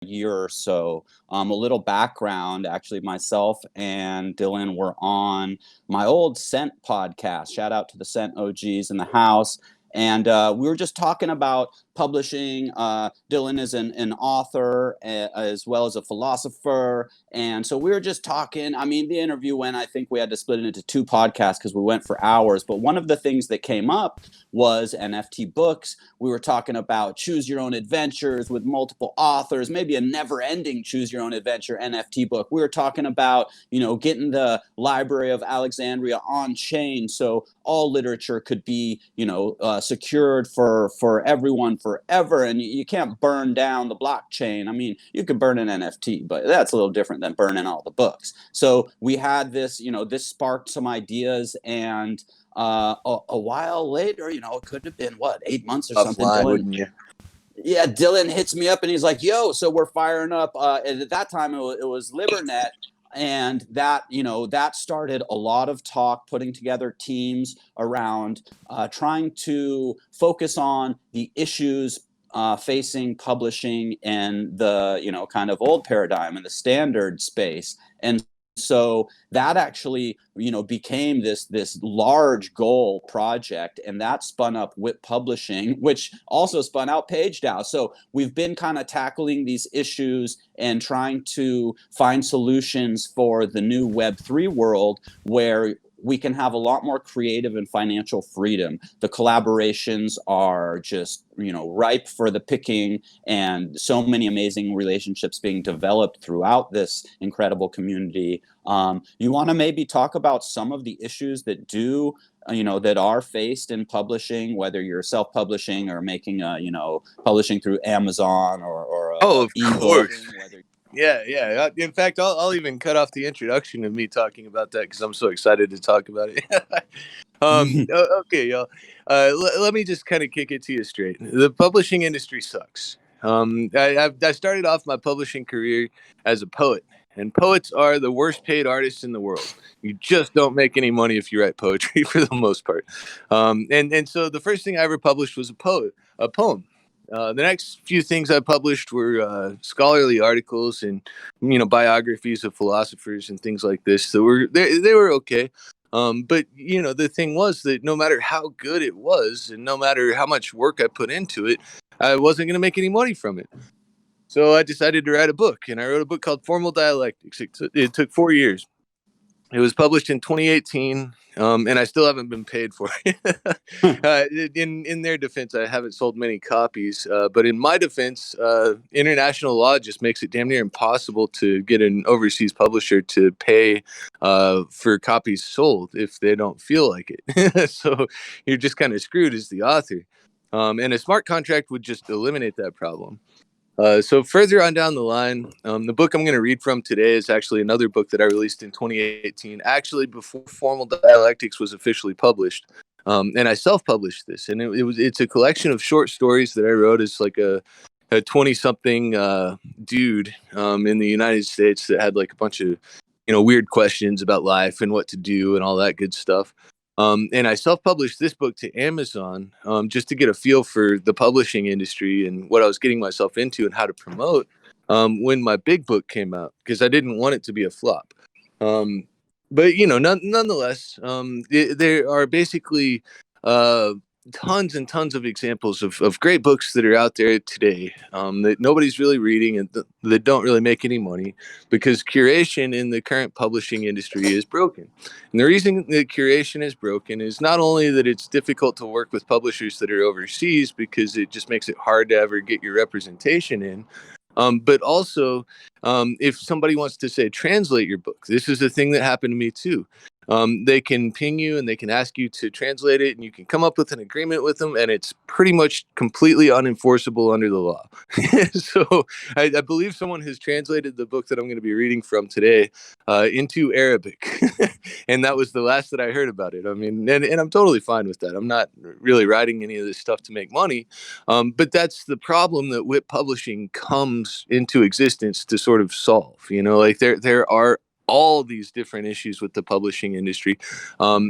year or so. A little background, actually, myself and Dylan were on my old Scent podcast. Shout out to the Scent OGs in the house. And we were just talking about publishing. Dylan is an author as well as a philosopher. And so we were just talking. I mean, the interview went, I think we had to split it into two podcasts because we went for hours. But one of the things that came up was NFT books. We were talking about choose your own adventures with multiple authors, maybe a never ending choose your own adventure NFT book. We were talking about, getting the Library of Alexandria on chain so all literature could be, secured for everyone forever. And you can't burn down the blockchain. I mean, you could burn an NFT, but that's a little different than burning all the books. So we had this, this sparked some ideas, and a while later, it could have been 8 months or something. Offline, wouldn't you? Yeah, Dylan hits me up and he's like, "Yo, so we're firing up." And at that time, it was Libernet, and that that started a lot of talk, putting together teams around trying to focus on the issues facing publishing and the kind of old paradigm and the standard space. And so that actually became this large goal project, and that spun up WIP Publishing, which also spun out PageDAO. So we've been kind of tackling these issues and trying to find solutions for the new Web3 world, where we can have a lot more creative and financial freedom. The collaborations are just, ripe for the picking, and so many amazing relationships being developed throughout this incredible community. You want to maybe talk about some of the issues that that are faced in publishing, whether you're self-publishing or making publishing through Amazon or of course. Whether... Yeah. In fact, I'll even cut off the introduction of me talking about that because I'm so excited to talk about it. Okay, y'all. Let me just kind of kick it to you straight. The publishing industry sucks. I started off my publishing career as a poet, and poets are the worst paid artists in the world. You just don't make any money if you write poetry for the most part. And so the first thing I ever published was a poem. The next few things I published were scholarly articles and biographies of philosophers and things like this. So they were okay. But the thing was that no matter how good it was and no matter how much work I put into it, I wasn't going to make any money from it. So I decided to write a book, and I wrote a book called Formal Dialectics. It took 4 years. It was published in 2018, and I still haven't been paid for it. In their defense, I haven't sold many copies, but in my defense, international law just makes it damn near impossible to get an overseas publisher to pay for copies sold if they don't feel like it. So you're just kind of screwed as the author. And a smart contract would just eliminate that problem. So further on down the line, the book I'm going to read from today is actually another book that I released in 2018, actually before Formal Dialectics was officially published. And I self-published this, and it's a collection of short stories that I wrote as like a 20-something dude in the United States that had like a bunch of weird questions about life and what to do and all that good stuff. And I self-published this book to Amazon just to get a feel for the publishing industry and what I was getting myself into and how to promote when my big book came out, because I didn't want it to be a flop. But, nonetheless, there are basically tons and tons of examples of great books that are out there today that nobody's really reading and that don't really make any money because curation in the current publishing industry is broken. And the reason that curation is broken is not only that it's difficult to work with publishers that are overseas because it just makes it hard to ever get your representation in, but also if somebody wants to say translate your book, this is a thing that happened to me too. They can ping you and they can ask you to translate it, and you can come up with an agreement with them, and it's pretty much completely unenforceable under the law. So I believe someone has translated the book that I'm going to be reading from today into Arabic. And that was the last that I heard about it. I mean, and I'm totally fine with that. I'm not really writing any of this stuff to make money. But that's the problem that WIP Publishing comes into existence to sort of solve. Like there are all these different issues with the publishing industry,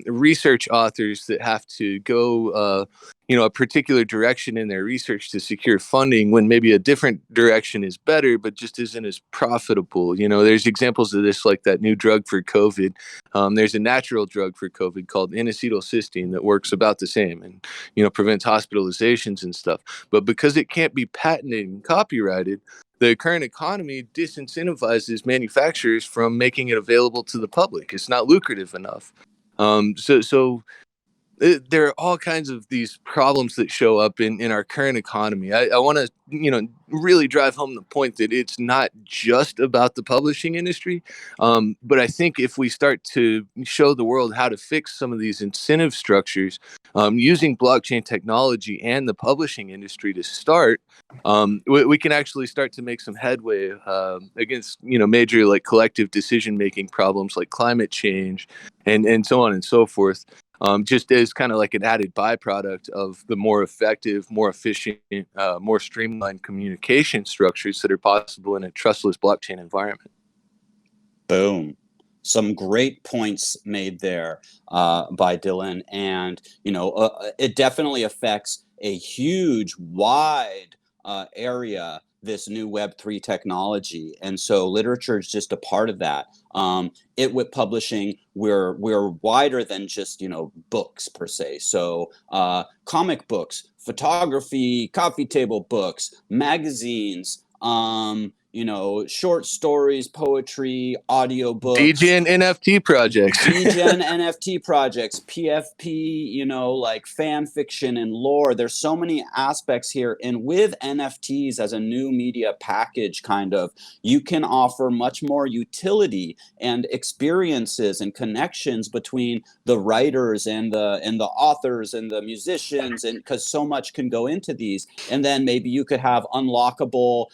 research authors that have to go, a particular direction in their research to secure funding when maybe a different direction is better, but just isn't as profitable. There's examples of this, like that new drug for COVID. There's a natural drug for COVID called N-acetylcysteine that works about the same and, prevents hospitalizations and stuff. But because it can't be patented and copyrighted, the current economy disincentivizes manufacturers from making it available to the public. It's not lucrative enough. So there are all kinds of these problems that show up in our current economy. I want to, really drive home the point that it's not just about the publishing industry. But I think if we start to show the world how to fix some of these incentive structures, using blockchain technology and the publishing industry to start, we can actually start to make some headway against, major like collective decision-making problems like climate change and so on and so forth. Just as kind of like an added byproduct of the more effective, more efficient, more streamlined communication structures that are possible in a trustless blockchain environment. Boom. Some great points made there by Dylan. And, it definitely affects a huge, wide area, this new Web3 technology. And so literature is just a part of that. At WIP Publishing, we're wider than just, books per se. So comic books, photography, coffee table books, magazines, short stories, poetry, audiobooks. DGen NFT projects. DGen NFT projects, PFP, like fan fiction and lore. There's so many aspects here. And with NFTs as a new media package, you can offer much more utility and experiences and connections between the writers and the authors and the musicians, and because so much can go into these. And then maybe you could have unlockable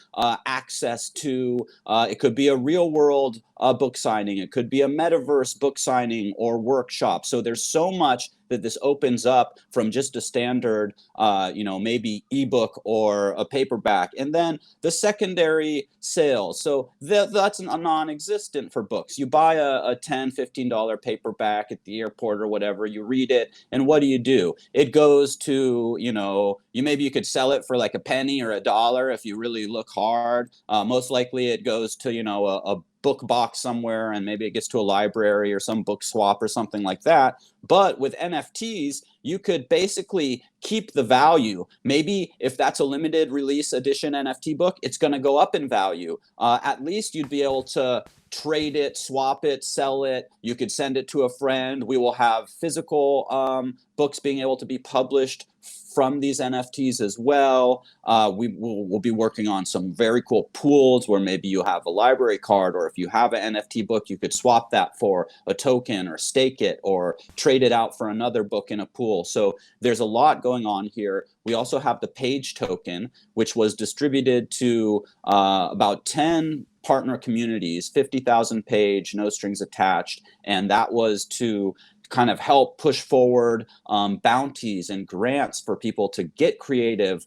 access to, it could be a real world book signing, it could be a metaverse book signing or workshop. So there's so much that this opens up from just a standard, maybe ebook or a paperback. And then the secondary sales. So that's non-existent for books. You buy a $10, $15 paperback at the airport or whatever, you read it, and what do? It goes to, maybe you could sell it for like a penny or $1 if you really look hard. Most likely it goes to, a book box somewhere, and maybe it gets to a library or some book swap or something like that. But with NFTs, you could basically keep the value. Maybe if that's a limited release edition NFT book, it's going to go up in value. At least you'd be able to trade it, swap it, sell it. You could send it to a friend. We will have physical books being able to be published from these NFTs as well. We'll be working on some very cool pools where maybe you have a library card, or if you have an NFT book, you could swap that for a token or stake it or trade it out for another book in a pool. So there's a lot going on here. We also have the page token, which was distributed to about 10 partner communities, 50,000 page, no strings attached. And that was to kind of help push forward bounties and grants for people to get creative,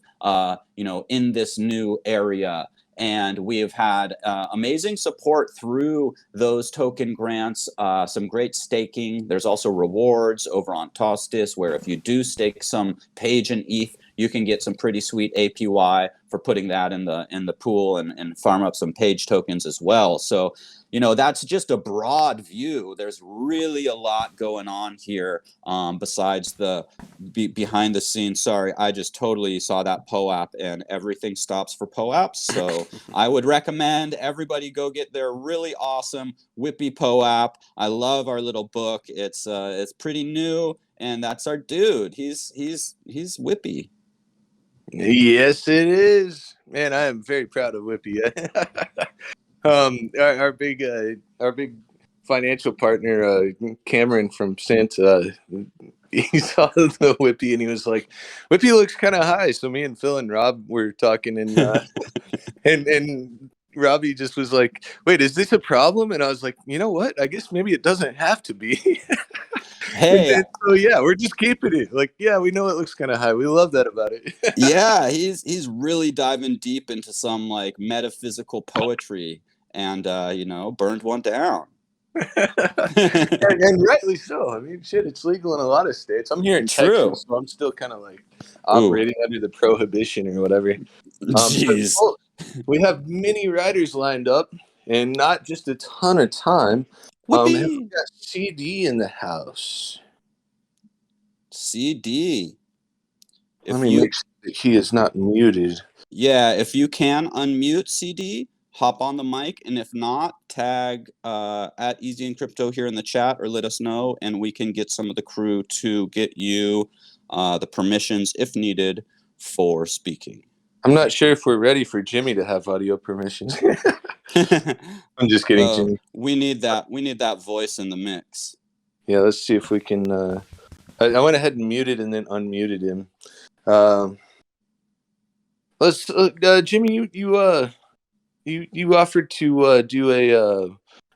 in this new area. And we have had amazing support through those token grants, some great staking. There's also rewards over on Tostis, where if you do stake some page in ETH, you can get some pretty sweet APY for putting that in the pool and farm up some page tokens as well. So, that's just a broad view. There's really a lot going on here besides the behind the scenes. Sorry, I just totally saw that POAP, and everything stops for POAPs. So I would recommend everybody go get their really awesome Whippy POAP. I love our little book. It's pretty new, and that's our dude. He's Whippy. Yes, it is. Man, I am very proud of Whippy. Our big financial partner, Cameron from Santa, he saw the Whippy and he was like, "Whippy looks kind of high." So me and Phil and Rob were talking, and and Robbie just was like, "Wait, is this a problem?" And I was like, "You know what? I guess maybe it doesn't have to be." Hey, so yeah, we're just keeping it. Like, yeah, we know it looks kind of high. We love that about it. Yeah, he's really diving deep into some like metaphysical poetry, and burned one down. and rightly so. I mean, shit, it's legal in a lot of states. I'm here in True. Texas, so I'm still kind of like Ooh. operating under the prohibition or whatever. Jeez. But we have many writers lined up, and not just a ton of time. Have we Whoopee. got CD in the house? CD. Let me make sure that he is not muted. Yeah, if you can unmute CD, hop on the mic, and if not, tag at EZincrypto here in the chat or let us know, and we can get some of the crew to get you the permissions, if needed, for speaking. I'm not sure if we're ready for Jimmy to have audio permissions. I'm just kidding, Jimmy. We need that. We need that voice in the mix. Yeah, let's see if we can. I went ahead and muted and then unmuted him. Let's, Jimmy. You offered to do a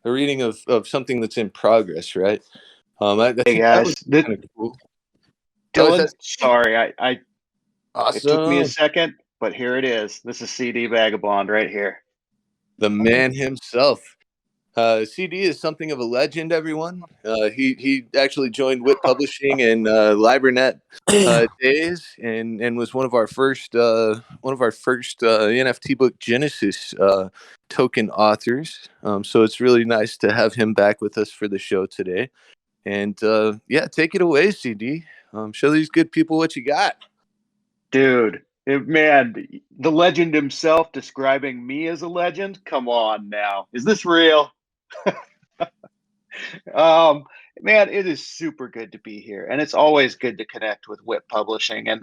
reading of something that's in progress, right? I Hey think guys, that was kind of cool. Dylan. Sorry, I Awesome. it took me a second, but here it is. This is CD Vagabond right here. The man himself. CD is something of a legend, everyone. He actually joined WIP Publishing and LibraNet days, and was one of our first NFT book Genesis token authors. So it's really nice to have him back with us for the show today. And yeah, take it away, CD. Show these good people what you got. Dude, man, the legend himself describing me as a legend. Come on now, is this real? Man, it is super good to be here, and it's always good to connect with WIP Publishing. And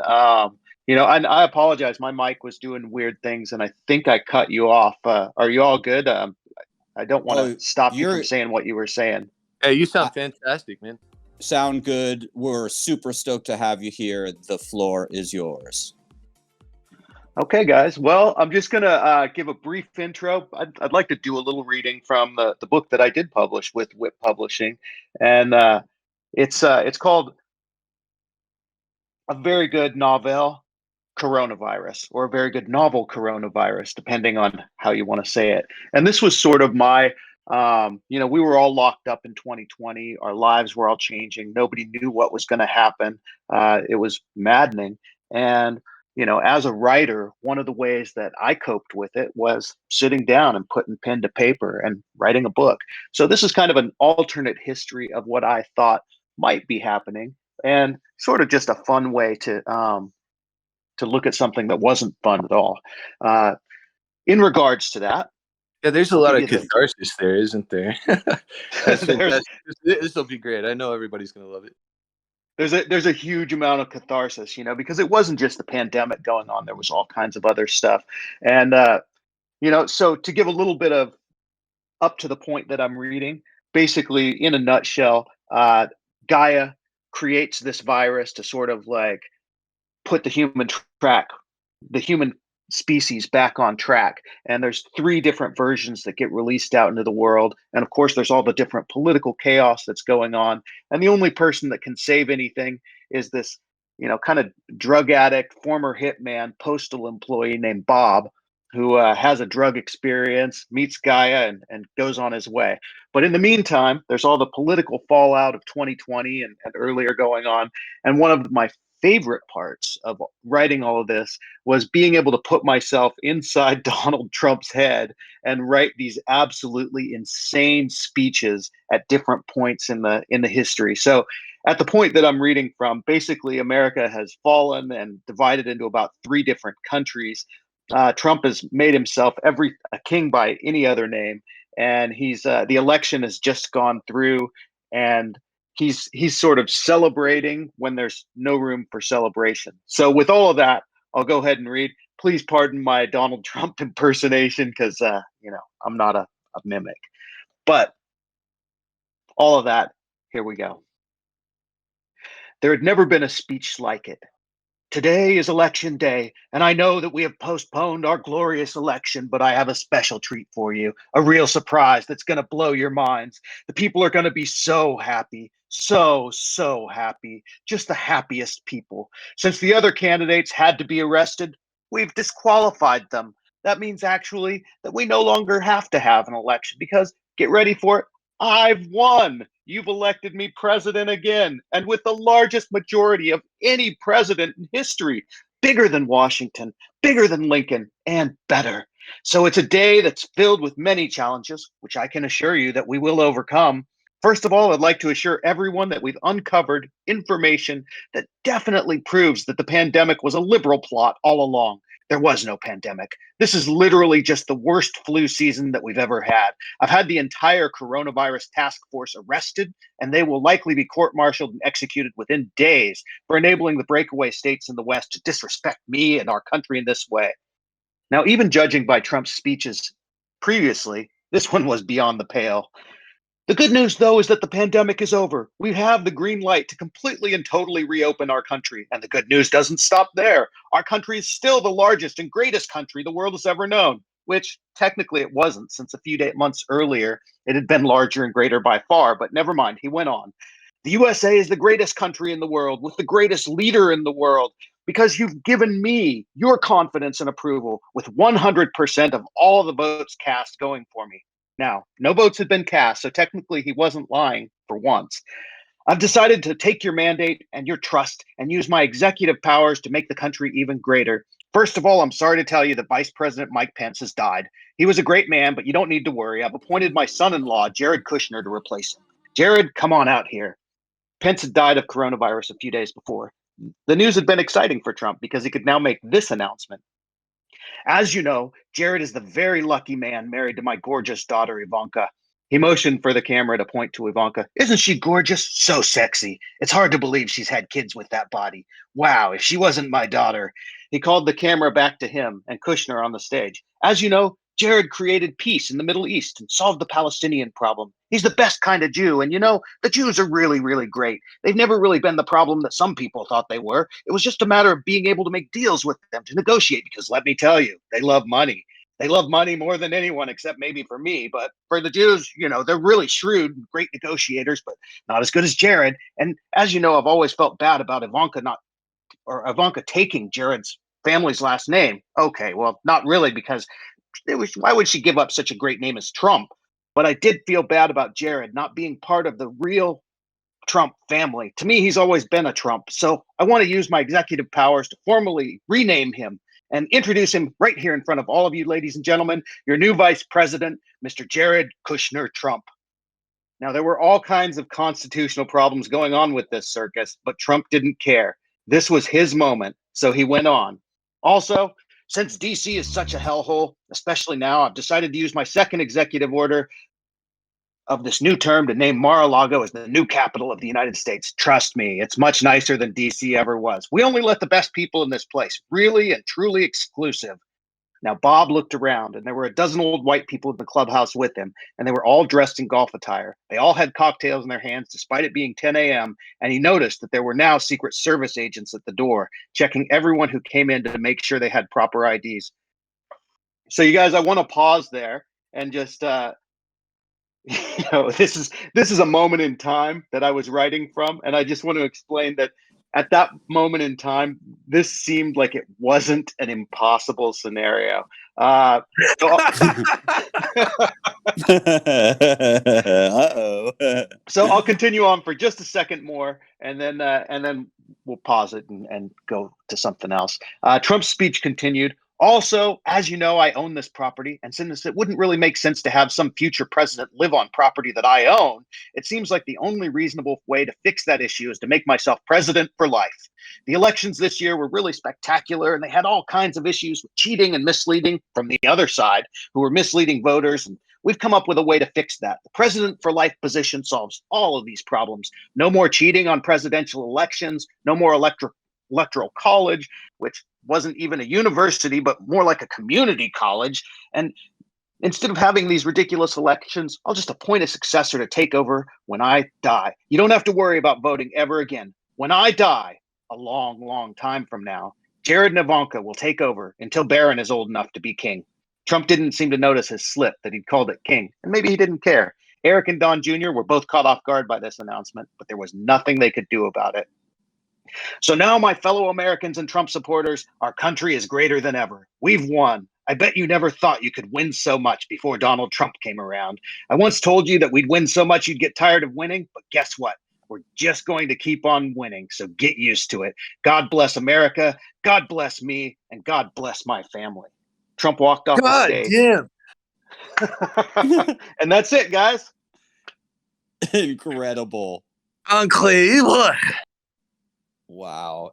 and I apologize, my mic was doing weird things, and I think I cut you off. Are you all good? I don't want to stop you from saying what you were saying. Hey, you sound fantastic, man. Sound good. We're super stoked to have you here. The floor is yours. Okay, guys. Well, I'm just going to give a brief intro. I'd like to do a little reading from the book that I did publish with WIP Publishing. And it's called A Very Good Novel Coronavirus, or A Very Good Novel Coronavirus, depending on how you want to say it. And this was sort of my, we were all locked up in 2020. Our lives were all changing. Nobody knew what was going to happen. It was maddening. And as a writer, one of the ways that I coped with it was sitting down and putting pen to paper and writing a book. So this is kind of an alternate history of what I thought might be happening, and sort of just a fun way to look at something that wasn't fun at all. In regards to that, yeah, there's a lot of catharsis there, isn't there? This will be great. I know everybody's going to love it. There's a huge amount of catharsis, because it wasn't just the pandemic going on. There was all kinds of other stuff. And, so to give a little bit of up to the point that I'm reading, basically in a nutshell, Gaia creates this virus to sort of like put the human species back on track. And there's 3 different versions that get released out into the world. And of course, there's all the different political chaos that's going on. And the only person that can save anything is this, kind of drug addict, former hitman, postal employee named Bob, who has a drug experience, meets Gaia, and goes on his way. But in the meantime, there's all the political fallout of 2020 and earlier going on. And one of my favorite parts of writing all of this was being able to put myself inside Donald Trump's head and write these absolutely insane speeches at different points in the history. So at the point that I'm reading from, basically America has fallen and divided into about 3 different countries. Trump has made himself a king by any other name, and he's the election has just gone through, and he's sort of celebrating when there's no room for celebration. So with all of that, I'll go ahead and read. Please pardon my Donald Trump impersonation, because I'm not a mimic. But all of that, here we go. There had never been a speech like it. Today is election day, and I know that we have postponed our glorious election, but I have a special treat for you, a real surprise that's going to blow your minds. The people are going to be so happy, so happy, just the happiest people. Since the other candidates had to be arrested, we've disqualified them. That means actually that we no longer have to have an election, because, get ready for it, I've won. You've elected me president again, and with the largest majority of any president in history, bigger than Washington, bigger than Lincoln, and better. So it's a day that's filled with many challenges, which I can assure you that we will overcome. First of all, I'd like to assure everyone that we've uncovered information that definitely proves that the pandemic was a liberal plot all along. There was no pandemic. This is literally just the worst flu season that we've ever had. I've had the entire coronavirus task force arrested, and they will likely be court-martialed and executed within days for enabling the breakaway states in the West to disrespect me and our country in this way. Now, even judging by Trump's speeches previously, this one was beyond the pale. The good news, though, is that the pandemic is over. We have the green light to completely and totally reopen our country. And the good news doesn't stop there. Our country is still the largest and greatest country the world has ever known, which technically it wasn't, since a few months earlier it had been larger and greater by far. But never mind, he went on. The USA is the greatest country in the world with the greatest leader in the world because you've given me your confidence and approval with 100% of all the votes cast going for me. Now, no votes had been cast, so technically he wasn't lying for once. I've decided to take your mandate and your trust and use my executive powers to make the country even greater. First of all, I'm sorry to tell you that Vice President Mike Pence has died. He was a great man, but you don't need to worry. I've appointed my son-in-law, Jared Kushner, to replace him. Jared, come on out here. Pence had died of coronavirus a few days before. The news had been exciting for Trump because he could now make this announcement. As you know, Jared is the very lucky man married to my gorgeous daughter, Ivanka. He motioned for the camera to point to Ivanka. Isn't she gorgeous? So sexy. It's hard to believe she's had kids with that body. Wow, if she wasn't my daughter. He called the camera back to him and Kushner on the stage. As you know, Jared created peace in the Middle East and solved the Palestinian problem. He's the best kind of Jew. And you know, the Jews are really, really great. They've never really been the problem that some people thought they were. It was just a matter of being able to make deals with them, to negotiate, because let me tell you, they love money. They love money more than anyone, except maybe for me. But for the Jews, you know, they're really shrewd, great negotiators, but not as good as Jared. And as you know, I've always felt bad about Ivanka taking Jared's family's last name. Okay, well, not really, because why would she give up such a great name as Trump? But I did feel bad about Jared not being part of the real Trump family. To me, he's always been a Trump. So I want to use my executive powers to formally rename him and introduce him right here in front of all of you, ladies and gentlemen, your new vice president, Mr. Jared Kushner Trump. Now, there were all kinds of constitutional problems going on with this circus, but Trump didn't care. This was his moment, so he went on. Also, since DC is such a hellhole, especially now, I've decided to use my second executive order of this new term to name Mar-a-Lago as the new capital of the United States. Trust me, it's much nicer than DC ever was. We only let the best people in this place, really and truly exclusive. Now, Bob looked around, and there were a dozen old white people in the clubhouse with him, and they were all dressed in golf attire. They all had cocktails in their hands, despite it being 10 a.m., and he noticed that there were now Secret Service agents at the door, checking everyone who came in to make sure they had proper IDs. So, you guys, I want to pause there and just, this is a moment in time that I was writing from, and I just want to explain that at that moment in time, this seemed like it wasn't an impossible scenario. Uh-oh. So I'll continue on for just a second more, and then we'll pause it and go to something else. Trump's speech continued. Also, as you know, I own this property, and since it wouldn't really make sense to have some future president live on property that I own, it seems like the only reasonable way to fix that issue is to make myself president for life. The elections this year were really spectacular, and they had all kinds of issues with cheating and misleading from the other side, who were misleading voters, and we've come up with a way to fix that. The president for life position solves all of these problems. No more cheating on presidential elections, no more electoral college, which wasn't even a university, but more like a community college. And instead of having these ridiculous elections, I'll just appoint a successor to take over when I die. You don't have to worry about voting ever again. When I die, a long, long time from now, Jared and Ivanka will take over until Barron is old enough to be king. Trump didn't seem to notice his slip that he'd called it king, and maybe he didn't care. Eric and Don Jr. were both caught off guard by this announcement, but there was nothing they could do about it. So now, my fellow Americans and Trump supporters, our country is greater than ever. We've won. I bet you never thought you could win so much before Donald Trump came around. I once told you that we'd win so much you'd get tired of winning, but guess what? We're just going to keep on winning, so get used to it. God bless America, God bless me, and God bless my family. Trump walked off the God stage. damn. And that's it, guys. Incredible. Enclave. Wow.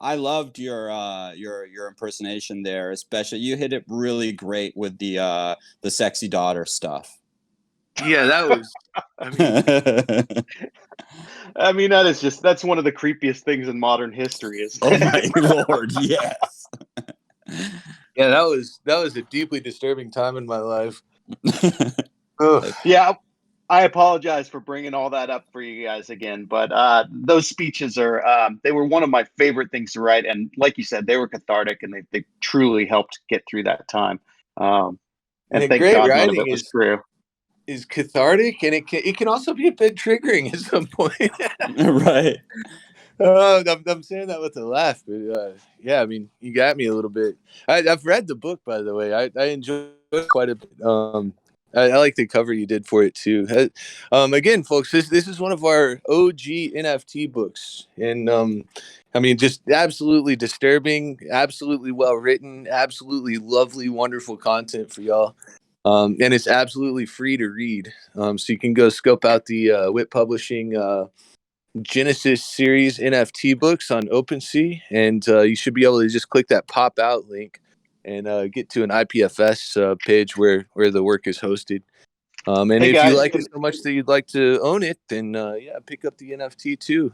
I loved your impersonation there, especially you hit it really great with the sexy daughter stuff. Yeah, that was, I mean, that's one of the creepiest things in modern history. Is oh my Lord, yes. yeah, that was a deeply disturbing time in my life. Yeah, I apologize for bringing all that up for you guys again, but those speeches they were one of my favorite things to write, and like you said, they were cathartic, and they truly helped get through that time. And thank great God none of writing it was true. is cathartic, and it can also be a bit triggering at some point. Right. I'm saying that with a laugh, but yeah, I mean, you got me a little bit. I've read the book, by the way. I enjoyed it quite a bit. I like the cover you did for it too. Again, folks, this is one of our OG NFT books, and I mean, just absolutely disturbing, absolutely well written, absolutely lovely, wonderful content for y'all. And it's absolutely free to read. So you can go scope out the WIP Publishing Genesis series NFT books on OpenSea, and you should be able to just click that pop out link and get to an IPFS page where the work is hosted. And Hey, if guys, you like it so much that you'd like to own it, then yeah, pick up the NFT too.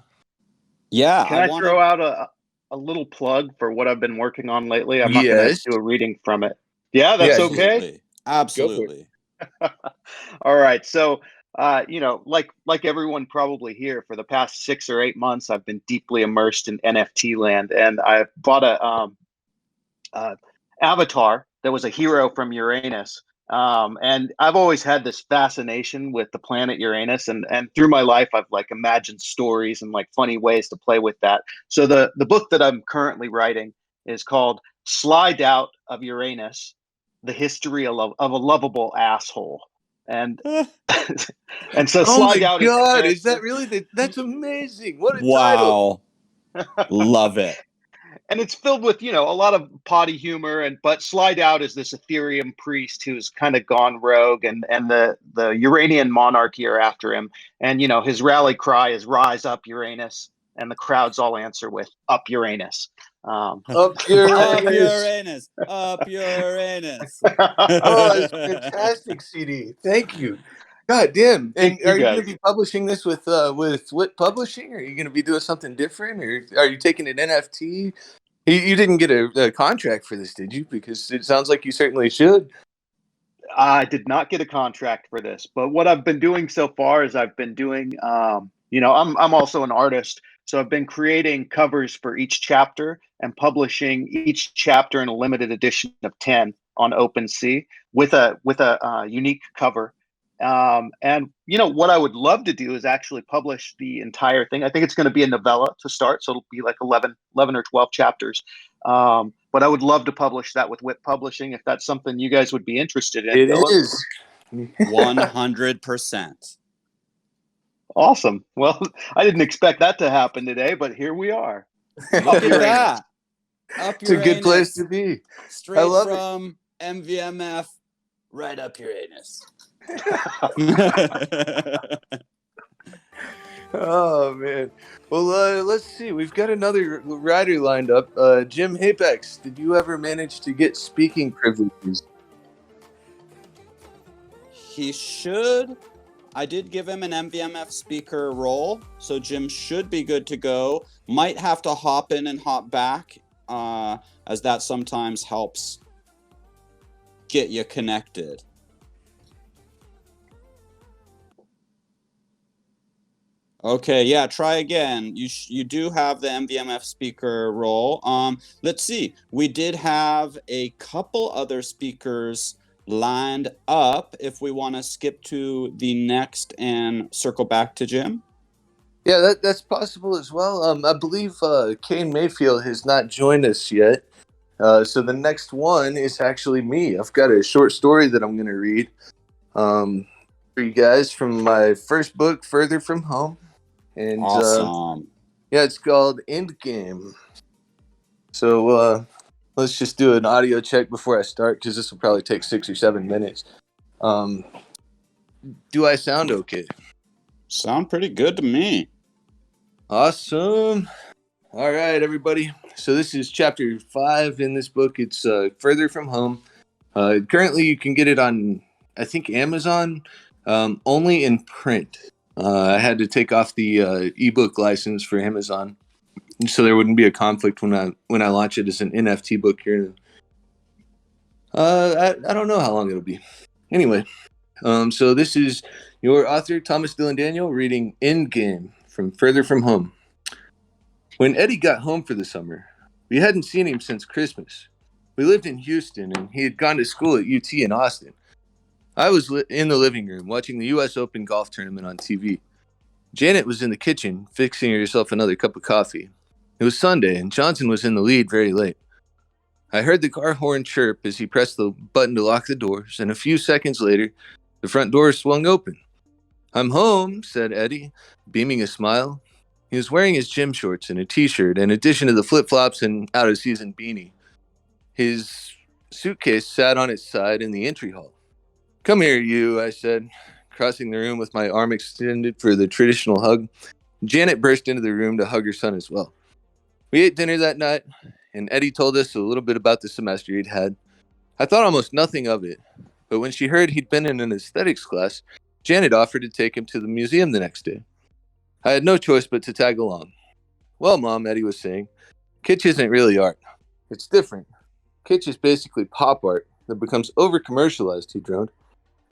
Yeah. can I throw out a little plug for what I've been working on lately? I'm not going to Yes. do a reading from it. Yeah, that's okay. Absolutely. All right. So, like everyone probably here, for the past 6 or 8 months, I've been deeply immersed in NFT land, and I bought a avatar that was a hero from Uranus. And I've always had this fascination with the planet Uranus, and through my life, I've like imagined stories and like funny ways to play with that. So the book that I'm currently writing is called "Slide Out of Uranus: The History of a Lovable Asshole." And and so Oh Slide my Out God, is is that really that's amazing. What a Wow. title. Love it. and it's filled with a lot of potty humor, but Slide Out is this Ethereum priest who's kind of gone rogue, and the Uranian monarchy are after him, and his rally cry is "Rise up, Uranus," and the crowds all answer with "Up Uranus." Up Up Uranus. Up Uranus. Oh, it's fantastic, CD. Thank you. God damn. And Thank you, are you going to guys. be publishing this with WIP Publishing? Or are you going to be doing something different? Or are you taking an NFT? You didn't get a contract for this, did you? Because it sounds like you certainly should. I did not get a contract for this, but what I've been doing so far is I've been doing, I'm also an artist, so I've been creating covers for each chapter and publishing each chapter in a limited edition of 10 on OpenSea with a unique cover. And what I would love to do is actually publish the entire thing. I think it's going to be a novella to start, so it'll be like 11 or 12 chapters. But I would love to publish that with WIP Publishing if that's something you guys would be interested in. It Dylan. is 100%. Awesome. Well, I didn't expect that to happen today, but here we are. Look at that. Up It's a good place to be. Straight I love from MVMF, right up Uranus. Oh man. Well, let's see. We've got another writer lined up. Jim Hapex, did you ever manage to get speaking privileges? He should. I did give him an MVMF speaker role, so Jim should be good to go. Might have to hop in and hop back, as that sometimes helps get you connected. Okay, yeah, try again. You do have the MVMF speaker role. Let's see. We did have a couple other speakers lined up if we want to skip to the next and circle back to Jim. Yeah, that's possible as well. I believe Kane Mayfield has not joined us yet. So the next one is actually me. I've got a short story that I'm going to read for you guys from my first book, Further From Home. And Awesome. yeah, it's called Endgame. So let's just do an audio check before I start, because this will probably take 6 or 7 minutes. Do I sound okay? Sound pretty good to me. Awesome. All right, everybody. So this is chapter 5 in this book. It's Further From Home. Currently, you can get it on, I think, Amazon, only in print. I had to take off the ebook license for Amazon, so there wouldn't be a conflict when I launch it as an NFT book here. I don't know how long it'll be. Anyway, so this is your author, Thomas Dylan Daniel, reading Endgame from Further From Home. When Eddie got home for the summer, we hadn't seen him since Christmas. We lived in Houston, and he had gone to school at UT in Austin. I was in the living room watching the U.S. Open golf tournament on TV. Janet was in the kitchen, fixing herself another cup of coffee. It was Sunday, and Johnson was in the lead very late. I heard the car horn chirp as he pressed the button to lock the doors, and a few seconds later, the front door swung open. "I'm home," said Eddie, beaming a smile. He was wearing his gym shorts and a t-shirt, in addition to the flip-flops and out-of-season beanie. His suitcase sat on its side in the entry hall. "Come here, you," I said, crossing the room with my arm extended for the traditional hug. Janet burst into the room to hug her son as well. We ate dinner that night, and Eddie told us a little bit about the semester he'd had. I thought almost nothing of it, but when she heard he'd been in an aesthetics class, Janet offered to take him to the museum the next day. I had no choice but to tag along. "Well, Mom," Eddie was saying, "kitsch isn't really art. It's different. Kitsch is basically pop art that becomes over-commercialized," he droned.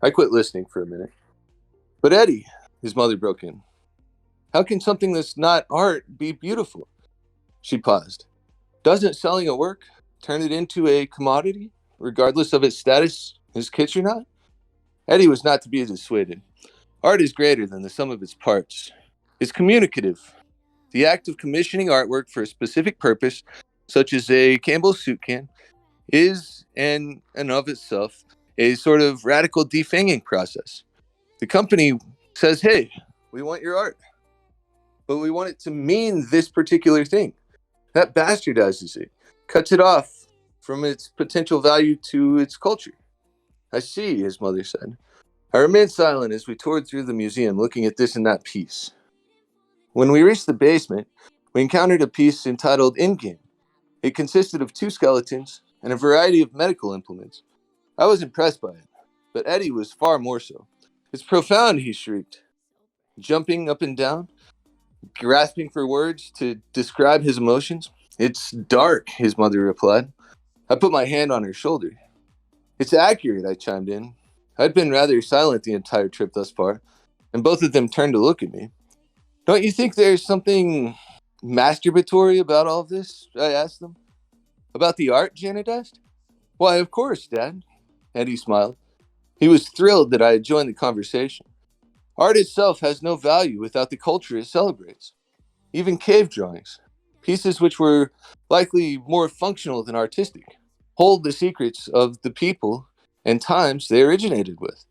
I quit listening for a minute. "But Eddie," his mother broke in, "how can something that's not art be beautiful?" She paused. "Doesn't selling a work turn it into a commodity, regardless of its status as kitsch or not?" Eddie was not to be dissuaded. Art is greater than the sum of its parts. It's communicative. The act of commissioning artwork for a specific purpose, such as a Campbell's soup can, is, in and of itself, a sort of radical defanging process. The company says, "Hey, we want your art, but we want it to mean this particular thing." That bastardizes it, cuts it off from its potential value to its culture. "I see," his mother said. I remained silent as we toured through the museum, looking at this and that piece. When we reached the basement, we encountered a piece entitled Endgame. It consisted of 2 skeletons and a variety of medical implements. I was impressed by it, but Eddie was far more so. "It's profound," he shrieked, jumping up and down, grasping for words to describe his emotions. "It's dark," his mother replied. I put my hand on her shoulder. "It's accurate," I chimed in. I'd been rather silent the entire trip thus far, and both of them turned to look at me. "Don't you think there's something masturbatory about all of this?" I asked them. "About the art?" Janet asked. "Why, of course, Dad." Eddie smiled. He was thrilled that I had joined the conversation. Art itself has no value without the culture it celebrates. Even cave drawings, pieces which were likely more functional than artistic, hold the secrets of the people and times they originated with.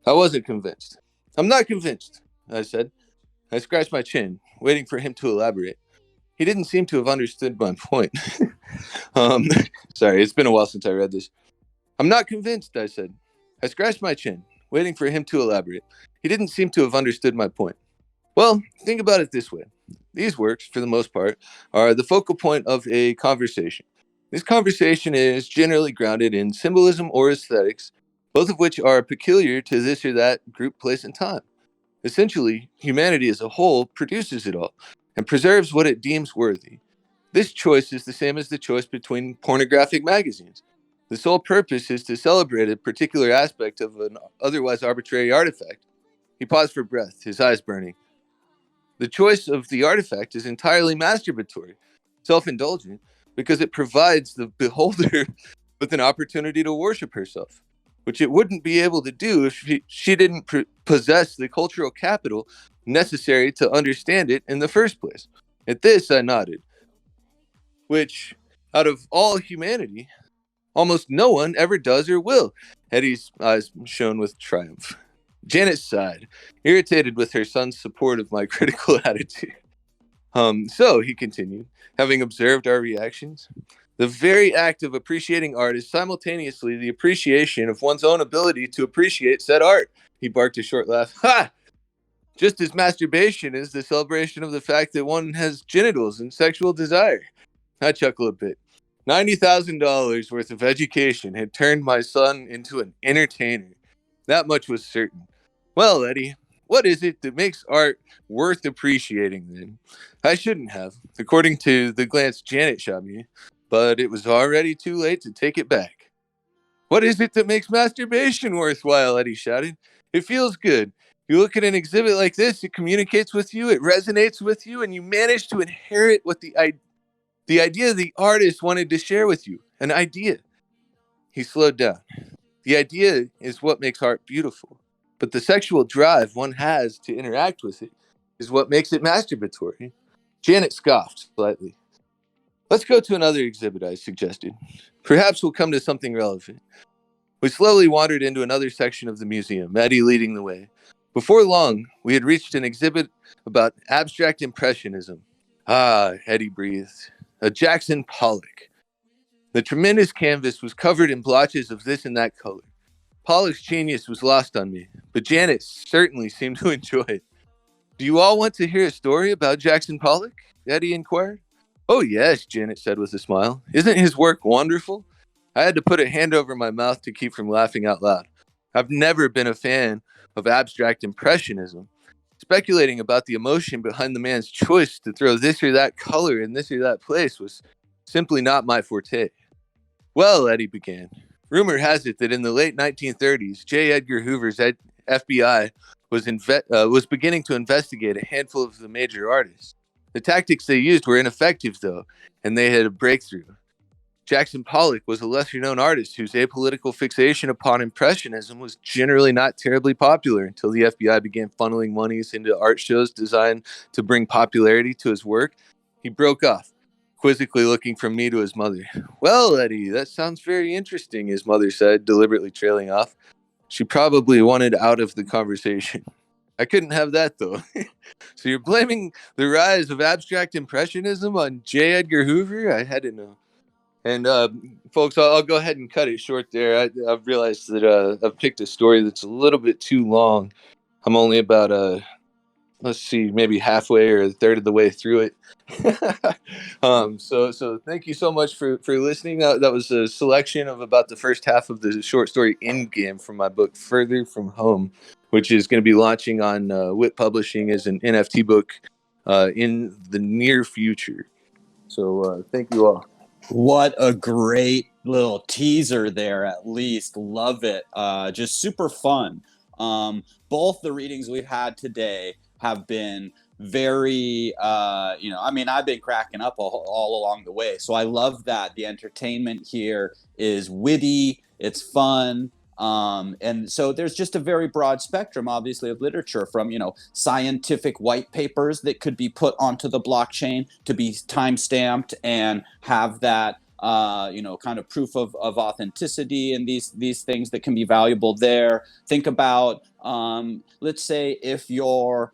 I wasn't convinced. "I'm not convinced," I said. I scratched my chin, waiting for him to elaborate. He didn't seem to have understood my point. Sorry, it's been a while since I read this. "I'm not convinced," I said. I scratched my chin, waiting for him to elaborate. He didn't seem to have understood my point. "Well, think about it this way. These works, for the most part, are the focal point of a conversation. This conversation is generally grounded in symbolism or aesthetics, both of which are peculiar to this or that group, place, and time. Essentially, humanity as a whole produces it all and preserves what it deems worthy. This choice is the same as the choice between pornographic magazines. The sole purpose is to celebrate a particular aspect of an otherwise arbitrary artifact." He paused for breath, his eyes burning. "The choice of the artifact is entirely masturbatory, self-indulgent, because it provides the beholder with an opportunity to worship herself, which it wouldn't be able to do if she didn't possess the cultural capital necessary to understand it in the first place." At this, I nodded, which Out of all humanity, almost no one ever does or will. Eddie's eyes shone with triumph. Janet sighed, irritated with her son's support of my critical attitude. So, he continued, having observed our reactions, the very act of appreciating art is simultaneously the appreciation of one's own ability to appreciate said art. He barked a short laugh. Ha! Just as masturbation is the celebration of the fact that one has genitals and sexual desire. I chuckle a bit. $90,000 worth of education had turned my son into an entertainer. That much was certain. Well, Eddie, what is it that makes art worth appreciating then? I shouldn't have, according to the glance Janet shot me, but it was already too late to take it back. What is it that makes masturbation worthwhile? Eddie shouted. It feels good. You look at an exhibit like this, it communicates with you, it resonates with you, and you manage to inherit what the idea the artist wanted to share with you. An idea. He slowed down. The idea is what makes art beautiful. But the sexual drive one has to interact with it is what makes it masturbatory. Janet scoffed slightly. Let's go to another exhibit, I suggested. Perhaps we'll come to something relevant. We slowly wandered into another section of the museum, Eddie leading the way. Before long, we had reached an exhibit about abstract impressionism. Ah, Eddie breathed. A Jackson Pollock. The tremendous canvas was covered in blotches of this and that color. Pollock's genius was lost on me, but Janet certainly seemed to enjoy it. Do you all want to hear a story about Jackson Pollock? Eddie inquired. Oh yes, Janet said with a smile. Isn't his work wonderful? I had to put a hand over my mouth to keep from laughing out loud. I've never been a fan of abstract impressionism. Speculating about the emotion behind the man's choice to throw this or that color in this or that place was simply not my forte. Well, Eddie began, rumor has it that in the late 1930s, J. Edgar Hoover's FBI was beginning to investigate a handful of the major artists. The tactics they used were ineffective, though, and they had a breakthrough. Jackson Pollock was a lesser-known artist whose apolitical fixation upon Impressionism was generally not terribly popular until the FBI began funneling monies into art shows designed to bring popularity to his work. He broke off, quizzically looking from me to his mother. Well, Eddie, that sounds very interesting, his mother said, deliberately trailing off. She probably wanted out of the conversation. I couldn't have that, though. So you're blaming the rise of abstract impressionism on J. Edgar Hoover? I had to know. And folks, I'll go ahead and cut it short there. I've realized that I've picked a story that's a little bit too long. I'm only about, maybe halfway or a third of the way through it. So thank you so much for listening. That was a selection of about the first half of the short story Endgame from my book, Further From Home, which is going to be launching on WIP Publishing as an NFT book in the near future. So thank you all. What a great little teaser there, at least. Love it. Just super fun. Both the readings we've had today have been very, I've been cracking up all along the way. So I love that. The entertainment here is witty, it's fun. And so there's just a very broad spectrum, obviously, of literature from, scientific white papers that could be put onto the blockchain to be time-stamped and have that, kind of proof of authenticity and these things that can be valuable there. Think about, let's say if your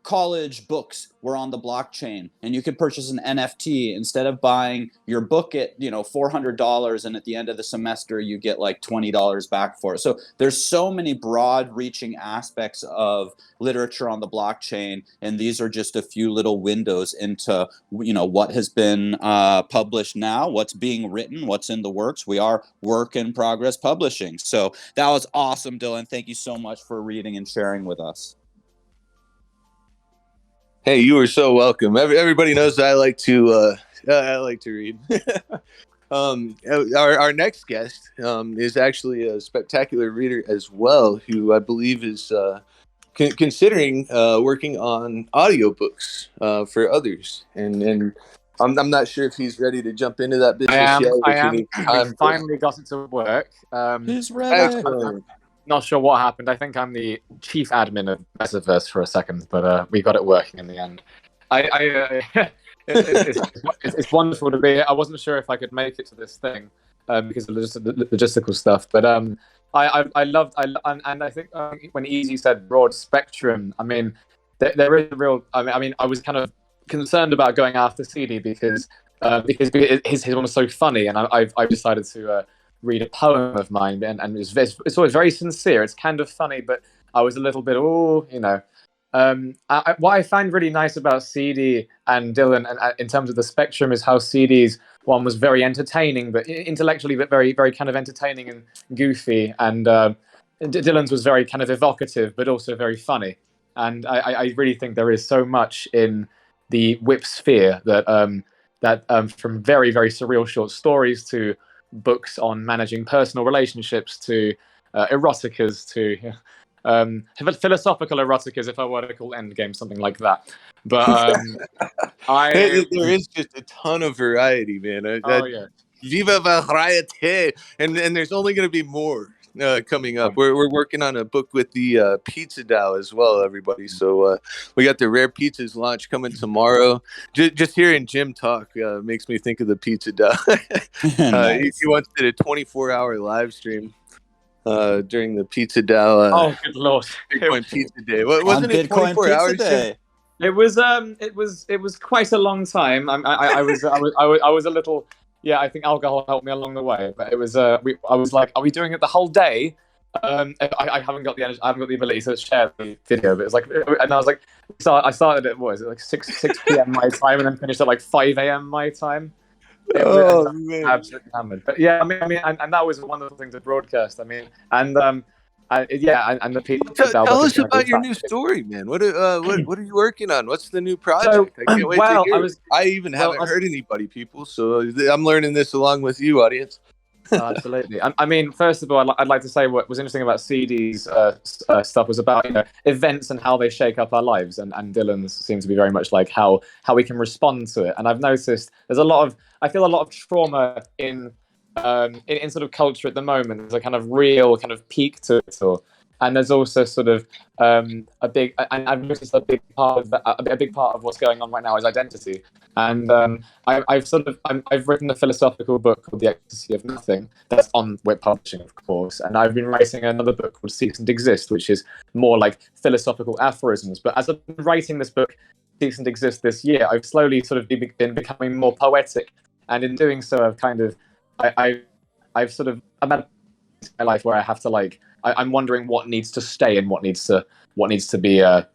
college books were on the blockchain and you could purchase an NFT instead of buying your book at, $400, and at the end of the semester you get like $20 back for it. So there's so many broad reaching aspects of literature on the blockchain, and these are just a few little windows into, what has been published now, what's being written, what's in the works. We are work in progress publishing. So that was awesome, Dylan. Thank you so much for reading and sharing with us. Hey, you are so welcome. Everybody knows that I like to read. Our next guest is actually a spectacular reader as well, who I believe is considering working on audiobooks for others. And I'm not sure if he's ready to jump into that business yet. I am. We finally got it to work. He's ready. I'm not sure what happened. I think I'm the chief admin of Metaverse for a second, but we got it working in the end. it's wonderful to be here. I wasn't sure if I could make it to this thing because of the logistical stuff, but I loved and I think when Easy said broad spectrum, I mean there is a real. I mean I was kind of concerned about going after CD because his one was so funny, and I've decided to read a poem of mine, and it's always very sincere. It's kind of funny, but I was a little bit what I find really nice about CD and Dylan, and in terms of the spectrum, is how CD's one was very entertaining, but intellectually, but very, very kind of entertaining and goofy, and Dylan's was very kind of evocative, but also very funny. And I really think there is so much in the WIP sphere that from very, very surreal short stories to books on managing personal relationships to eroticas to philosophical eroticas, if I were to call Endgame something like that. But there is just a ton of variety, man. Yeah. Viva variety, and there's only going to be more coming up. We're working on a book with the Pizza DAO as well, everybody. So we got the Rare Pizzas launch coming tomorrow. Just hearing Jim talk makes me think of the Pizza DAO. Nice. He once did a 24-hour live stream during the Pizza DAO. Oh, good lord! Bitcoin Pizza Day. Wasn't it Bitcoin 24 Pizza hours? Day. It was quite a long time. I was a little. Yeah, I think alcohol helped me along the way, but it was. I was like, "Are we doing it the whole day?" I haven't got the energy, I haven't got the ability to share the video, but it's like, and I was like, I started at like 6 p.m. my time, and then finished at like 5 a.m. my time. Oh man, absolutely hammered. But yeah, I mean, and that was a wonderful thing to broadcast. I mean, and the people. Tell us about your new story, man. What are you working on? What's the new project? I can't wait to hear. I even haven't heard anybody, people. So I'm learning this along with you, audience. Absolutely. I mean, first of all, I'd like to say what was interesting about CD's stuff was about events and how they shake up our lives, and Dylan's seems to be very much like how we can respond to it. And I've noticed there's I feel a lot of trauma in sort of culture at the moment. There's a kind of real kind of peak to it all. And there's also sort of and I've noticed a big part of what's going on right now is identity. And I've written a philosophical book called The Ecstasy of Nothing. That's on WIP Publishing, of course. And I've been writing another book called Cease and Exist, which is more like philosophical aphorisms. But as I've been writing this book, Cease and Exist, this year, I've slowly sort of been becoming more poetic. And in doing so, I've kind of I'm at a my life where I have to I'm wondering what needs to stay and what needs to be what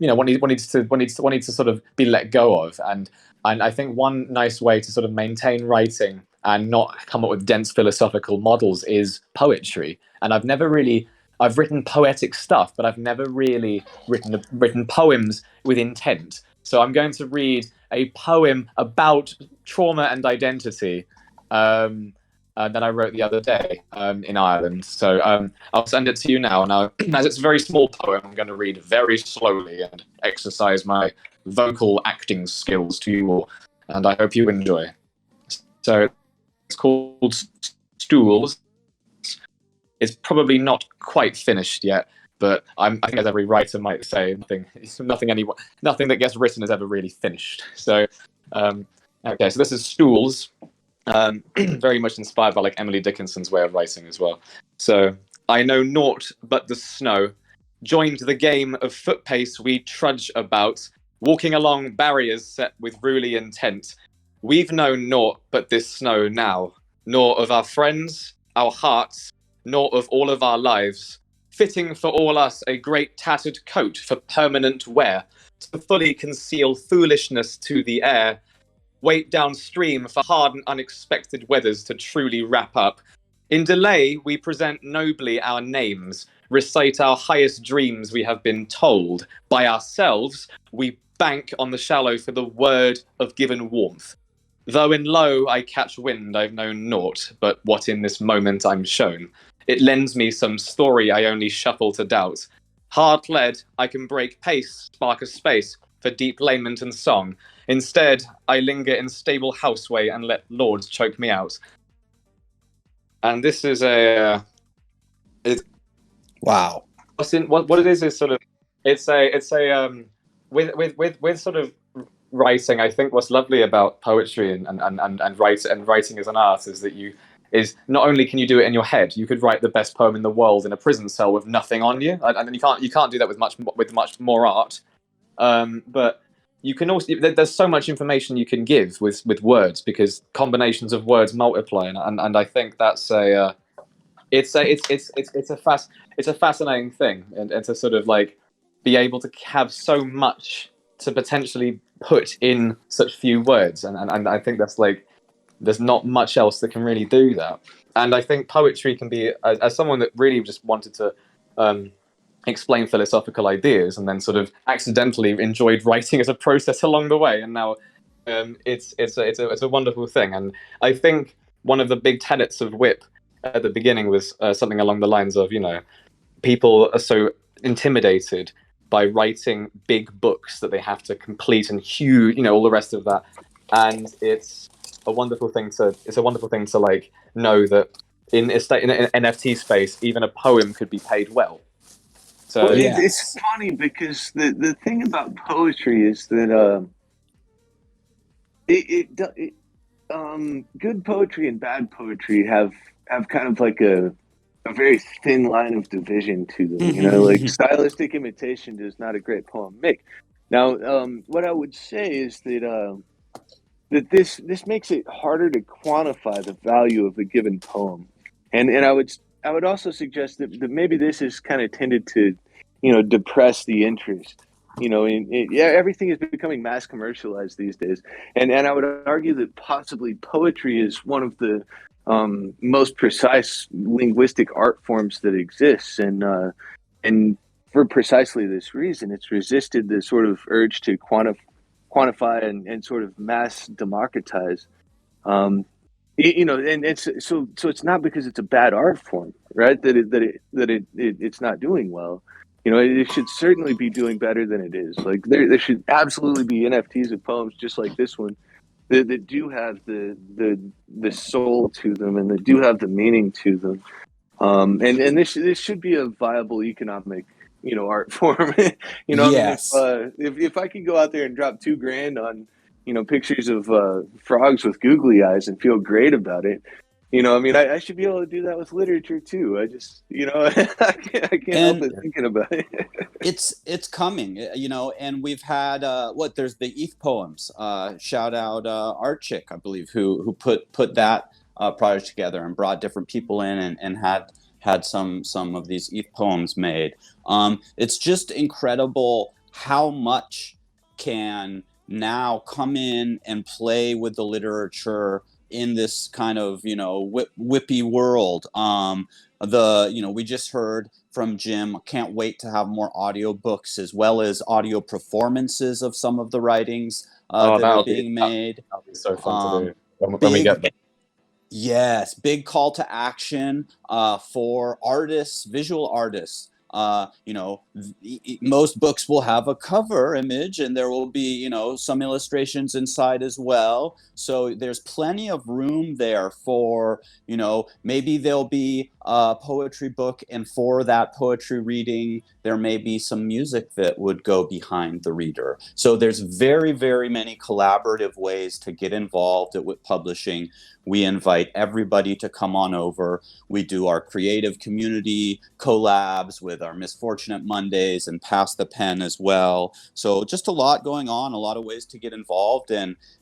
needs to sort of be let go of, and I think one nice way to sort of maintain writing and not come up with dense philosophical models is poetry. And I've written poetic stuff, but I've never really written poems with intent. So I'm going to read a poem about trauma and identity that I wrote the other day in Ireland. So I'll send it to you now. Now, as it's a very small poem, I'm going to read very slowly and exercise my vocal acting skills to you all. And I hope you enjoy. So it's called Stools. It's probably not quite finished yet, but I think as every writer might say, nothing that gets written is ever really finished. So, okay, so this is Stools. Very much inspired by like Emily Dickinson's way of writing as well. So, I know naught but the snow. Joined the game of foot pace we trudge about, walking along barriers set with ruly intent. We've known naught but this snow now, nor of our friends, our hearts, nor of all of our lives. Fitting for all us a great tattered coat for permanent wear, to fully conceal foolishness to the air. Wait downstream for hard and unexpected weathers to truly wrap up. In delay, we present nobly our names, recite our highest dreams we have been told. By ourselves, we bank on the shallow for the word of given warmth. Though in low I catch wind, I've known naught, but what in this moment I'm shown. It lends me some story I only shuffle to doubt. Hard led, I can break pace, spark a space for deep lament and song. Instead, I linger in stable houseway and let lords choke me out. And this is wow. What it is sort of with sort of writing, I think what's lovely about poetry and writing as an art is that is not only can you do it in your head, you could write the best poem in the world in a prison cell with nothing on you, and you can't do that with much more art. But you can also, there's so much information you can give with words, because combinations of words multiply, and I think that's it's a fascinating thing, and to sort of like be able to have so much to potentially put in such few words, and I think that's like, there's not much else that can really do that. And I think poetry can be, as someone that really just wanted to explain philosophical ideas, and then sort of accidentally enjoyed writing as a process along the way, and now it's a wonderful thing. And I think one of the big tenets of WIP at the beginning was something along the lines of, people are so intimidated by writing big books that they have to complete, and huge, all the rest of that. And it's a wonderful thing to like know that in an NFT space, even a poem could be paid well. So well, it's funny because the thing about poetry is that good poetry and bad poetry have kind of like a very thin line of division to them. Like stylistic imitation does not a great poem make. Now, what I would say is that that this makes it harder to quantify the value of a given poem, and I would also suggest that maybe this is kind of tended to, depress the interest. Everything is becoming mass commercialized these days, and I would argue that possibly poetry is one of the most precise linguistic art forms that exists, and for precisely this reason, it's resisted the sort of urge to quantify and sort of mass democratize. And it's so it's not because it's a bad art form, right? That it's not doing well. It should certainly be doing better than it is. Like there should absolutely be NFTs of poems just like this one that do have the soul to them, and that do have the meaning to them. And this should be a viable economic art form. Yes. I mean, if I could go out there and drop $2,000 on pictures of frogs with googly eyes and feel great about it, I mean, I should be able to do that with literature too. I just I can't help it thinking about it. It's coming, and we've had there's the ETH poems, shout out Artchick, I believe, who put that project together and brought different people in and had some of these ETH poems made. It's just incredible how much can now come in and play with the literature in this kind of whippy world. We just heard from Jim, can't wait to have more audio books as well as audio performances of some of the writings that are being made. That'll be so fun to do when we get there. Yes, big call to action for artists, visual artists. Most books will have a cover image, and there will be, some illustrations inside as well. So there's plenty of room there for, maybe there'll be a poetry book, and for that poetry reading, there may be some music that would go behind the reader. So there's very, very many collaborative ways to get involved at WIP Publishing. We invite everybody to come on over. We do our creative community collabs with our Misfortunate Mondays and Pass the Pen as well. So just a lot going on, a lot of ways to get involved.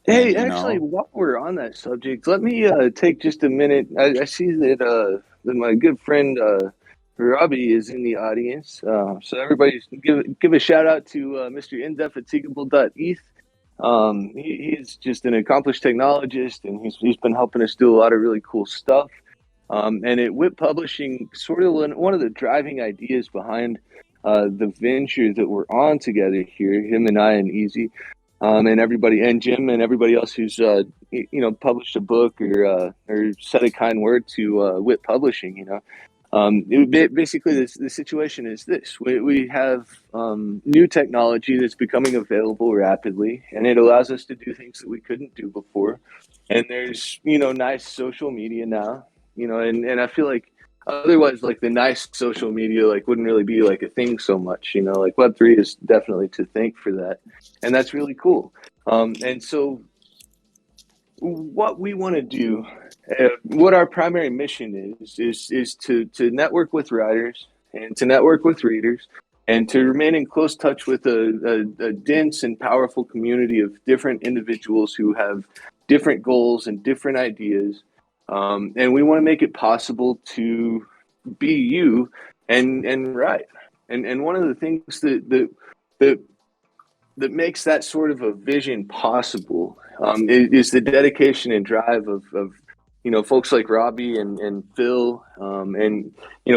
Hey, actually, while we're on that subject, let me take just a minute. I see that my good friend Robbie is in the audience. So everybody give a shout out to Mr. Indefatigable.eth. He's just an accomplished technologist, and he's been helping us do a lot of really cool stuff. And at WIP Publishing, sort of one of the driving ideas behind the venture that we're on together here, him and I and Easy, and everybody, and Jim and everybody else who's published a book or said a kind word to WIP Publishing. Basically, the situation is this: we have new technology that's becoming available rapidly, and it allows us to do things that we couldn't do before. And there's nice social media now, and I feel like otherwise, like the nice social media wouldn't really be like a thing so much. Like Web3 is definitely to thank for that, and that's really cool. And so what we want to do, what our primary mission is to network with writers and to network with readers and to remain in close touch with a dense and powerful community of different individuals who have different goals and different ideas. And we want to make it possible to be you and write. And one of the things that makes that sort of a vision possible is the dedication and drive of folks like Robbie and Phil and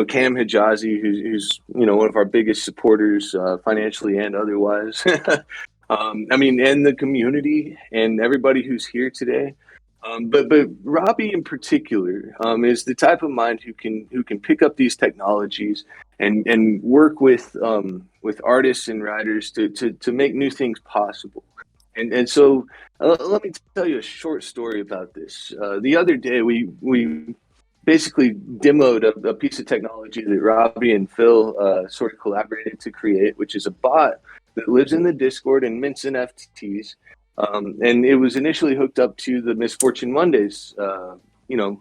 Cam Hijazi, who's one of our biggest supporters financially and otherwise. And the community and everybody who's here today. But Robbie in particular is the type of mind who can pick up these technologies and work with artists and writers to make new things possible. And so let me tell you a short story about this. The other day we basically demoed a piece of technology that Robbie and Phil sort of collaborated to create, which is a bot that lives in the Discord and mints NFTs. And it was initially hooked up to the Misfortune Mondays,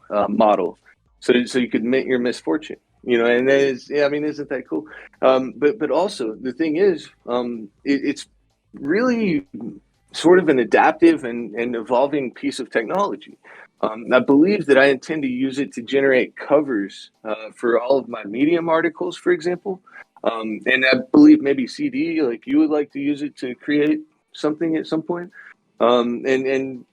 model, so you could mint your misfortune, and isn't that cool? But also the thing is, it's really sort of an adaptive and evolving piece of technology. I believe that I intend to use it to generate covers for all of my Medium articles, for example. And I believe maybe CD, like you would like to use it to create something at some point. And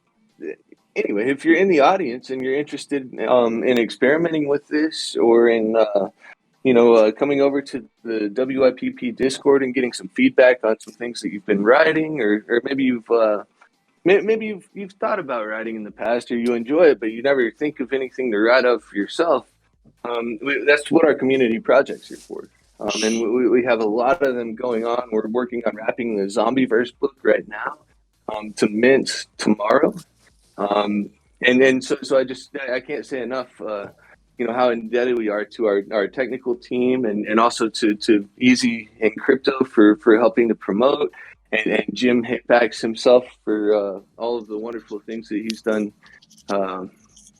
anyway, if you're in the audience and you're interested in experimenting with this, or in coming over to the WIPP Discord and getting some feedback on some things that you've been writing, or maybe you've thought about writing in the past, or you enjoy it but you never think of anything to write of yourself, that's what our community projects are for. And we have a lot of them going on. We're working on wrapping the Zombieverse book right now to mint tomorrow. And then so I can't say enough how indebted we are to our technical team, and also to EZincrypto for helping to promote, and Jim Hitbacks himself for all of the wonderful things that he's done.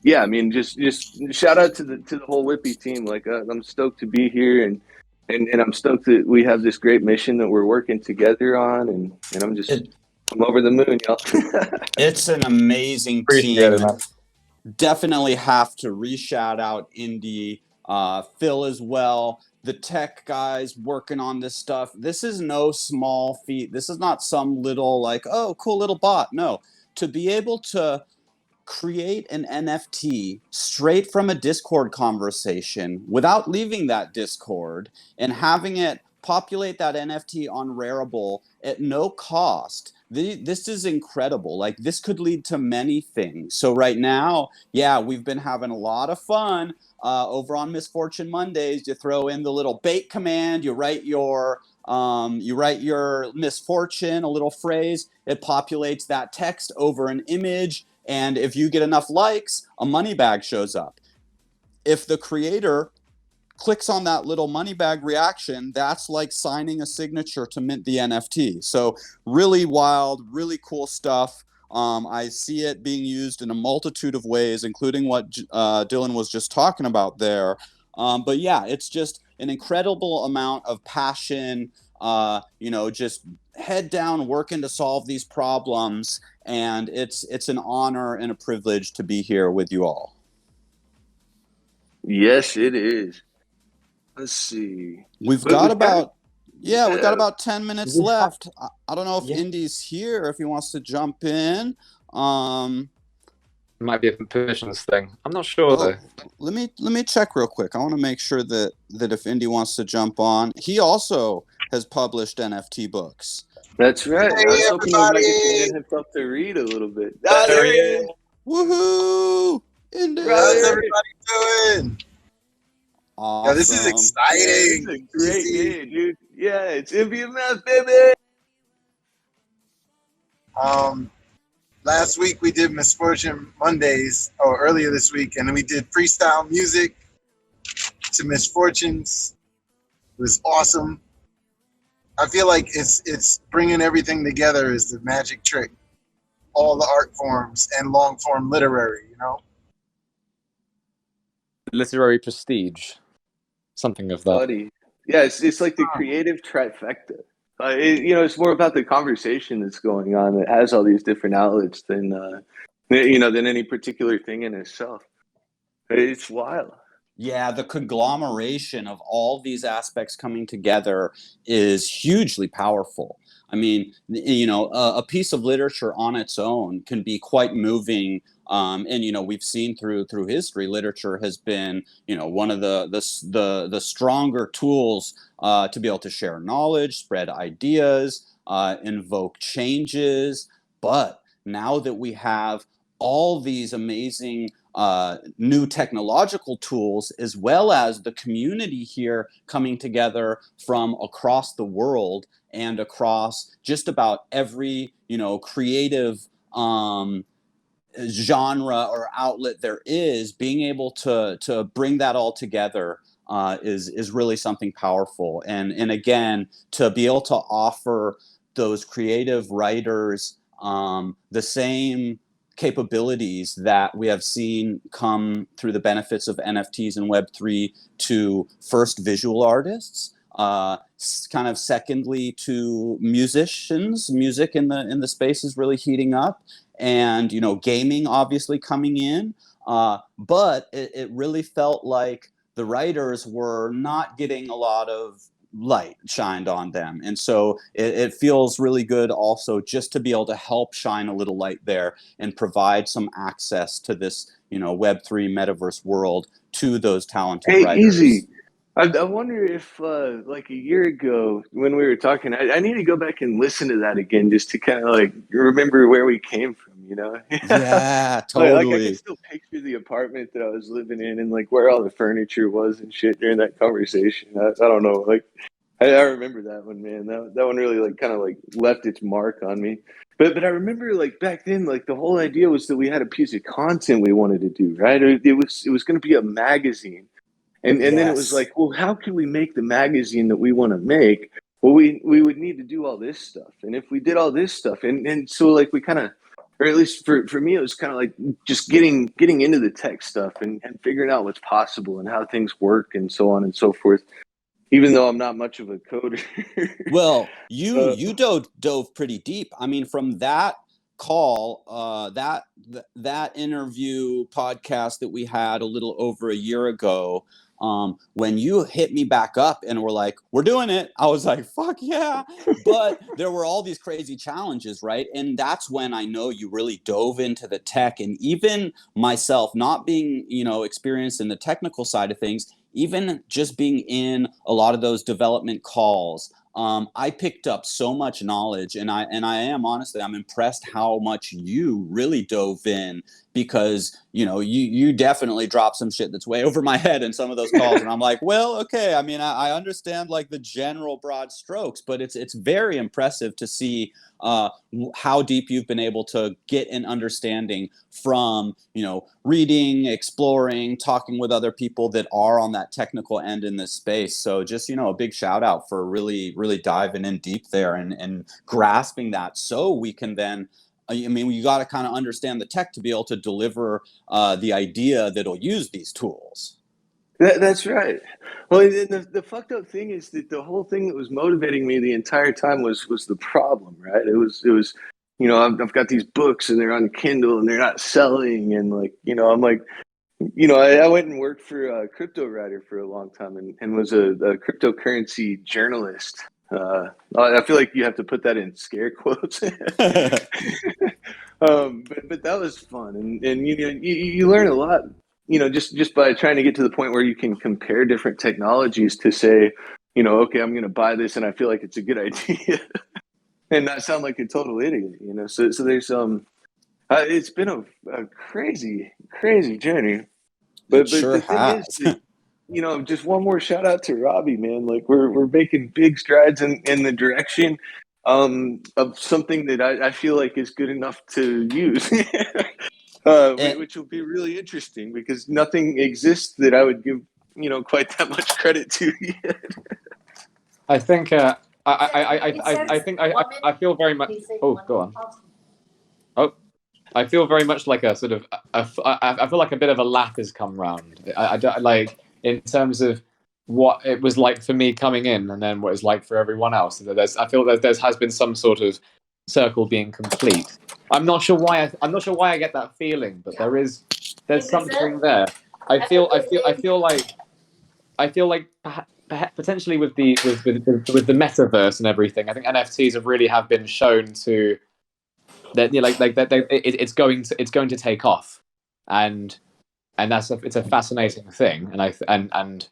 Just shout out to the whole WIPy team. Like I'm stoked to be here, and I'm stoked that we have this great mission that we're working together on, and I'm over the moon, y'all. It's an amazing team. Definitely have to re-shout out Indy, Phil as well, the tech guys working on this stuff. This is no small feat. This is not some little cool little bot. No, to be able to create an NFT straight from a Discord conversation without leaving that Discord and having it populate that NFT on Rarible at no cost. This is incredible. Like, this could lead to many things. So right now, we've been having a lot of fun over on Misfortune Mondays. You throw in the little bait command, you write your misfortune, a little phrase, it populates that text over an image, and if you get enough likes, a money bag shows up. If the creator clicks on that little money bag reaction, that's like signing a signature to mint the NFT. So really wild, really cool stuff. I see it being used in a multitude of ways, including what Dylan was just talking about there. But it's just an incredible amount of passion, just head down working to solve these problems. And it's an honor and a privilege to be here with you all. Yes, it is. Let's see. We've got about 10 minutes left. I don't know if Indy's here, if he wants to jump in. Might be a permissions thing. I'm not sure though. Let me check real quick. I want to make sure that if Indy wants to jump on. He also has published NFT books. That's right. I was hoping he might get himself to read a little bit. There he is. Woohoo! Indy! How's everybody doing? Awesome. Yo, this is exciting. This is a great game, dude. Yeah, it's MVMF, baby. Last week we did Misfortune Mondays, or earlier this week, and then we did freestyle music to Misfortunes. It was awesome. I feel like it's bringing everything together is the magic trick. all the art forms and long form literary, you know? Literary prestige, something of that. Buddy. Yeah, it's like the creative trifecta. It's more about the conversation that's going on that has all these different outlets than than any particular thing in itself. It's wild. Yeah, the conglomeration of all these aspects coming together is hugely powerful. I mean, a piece of literature on its own can be quite moving. And we've seen through history, literature has been one of the stronger tools to be able to share knowledge, spread ideas, invoke changes. But now that we have all these amazing new technological tools, as well as the community here coming together from across the world and across just about every creative genre or outlet there is, being able to bring that all together is really something powerful. And again, to be able to offer those creative writers the same capabilities that we have seen come through the benefits of NFTs and Web3 to first visual artists, kind of secondly to musicians. Music in the space is really heating up, and gaming obviously coming in, but it really felt like the writers were not getting a lot of light shined on them. And so it feels really good also just to be able to help shine a little light there and provide some access to this Web3 metaverse world to those talented writers. Easy. I wonder if like a year ago when we were talking, I need to go back and listen to that again just to kind of like remember where we came from, Yeah, totally. Like I can still picture the apartment that I was living in and like where all the furniture was and shit during that conversation. I don't know, like I remember that one, man. That one really like kind of like left its mark on me. But I remember like back then, like the whole idea was that we had a piece of content we wanted to do, right? It was going to be a magazine. And then it was like, well, how can we make the magazine that we want to make? Well, we would need to do all this stuff. And if we did all this stuff, and so like we kind of, or at least for me, it was kind of like just getting into the tech stuff and figuring out what's possible and how things work and so on and so forth. Even though I'm not much of a coder. Well, you dove pretty deep. I mean, from that call, that interview podcast that we had a little over a year ago, when you hit me back up and were like, we're doing it, I was like, fuck yeah. But there were all these crazy challenges, right? And that's when I know you really dove into the tech. And even myself, not being experienced in the technical side of things, even just being in a lot of those development calls, I picked up so much knowledge, and I am honestly, I'm impressed how much you really dove in, because you definitely dropped some shit that's way over my head in some of those calls, and I'm like, well, okay, I mean, I understand like the general broad strokes, but it's very impressive to see how deep you've been able to get an understanding from reading, exploring, talking with other people that are on that technical end in this space. So just a big shout out for really diving in deep there and grasping that, so we can then you got to kind of understand the tech to be able to deliver the idea that'll use these tools. That's right. Well, the fucked up thing is that the whole thing that was motivating me the entire time was the problem, right? It was I've got these books and they're on Kindle and they're not selling, and like I'm like I went and worked for a crypto writer for a long time and was a cryptocurrency journalist. I feel like you have to put that in scare quotes. But that was fun, and you learn a lot. Just by trying to get to the point where you can compare different technologies to say, okay, I'm going to buy this and I feel like it's a good idea and not sound like a total idiot, So there's it's been a crazy journey. But sure the thing has. is that, just one more shout out to Robbie, man. Like we're making big strides in the direction of something that I feel like is good enough to use. Which will be really interesting, because nothing exists that I would give quite that much credit to yet. I think I think I feel very much. Oh, go on. Oh, I feel very much like a sort of I feel like a bit of a lap has come round. I don't like in terms of what it was like for me coming in, and then what it's like for everyone else. I feel that there has been some sort of circle being complete. I'm not sure why. I'm not sure why I get that feeling, but there's something there. I feel like potentially with the metaverse and everything. I think NFTs have been shown to that it's going to take off, and it's a fascinating thing, and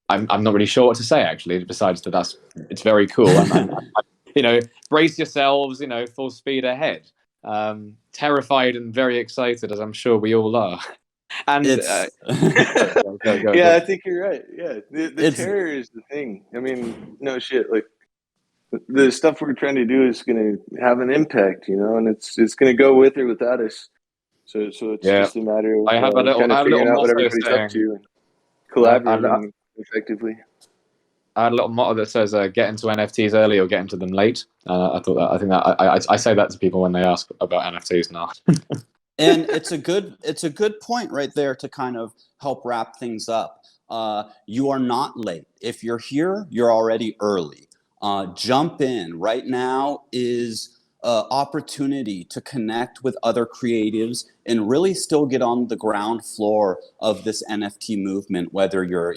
I'm not really sure what to say actually. Besides that, it's very cool. Brace yourselves. Full speed ahead. Terrified and very excited, as I'm sure we all are. And It's go. Yeah, I think you're right. Yeah, the terror is the thing. I mean, no shit. Like the stuff we're trying to do is going to have an impact, and it's going to go with or without us. So it's just a matter of I have a kind of figuring out what everybody's up to and collaborating effectively. I had a little motto that says, "Get into NFTs early or get into them late." I say that to people when they ask about NFTs now. And it's a good point right there to kind of help wrap things up. You are not late. If you're here, you're already early. Jump in. Right now is opportunity to connect with other creatives and really still get on the ground floor of this NFT movement, whether you're,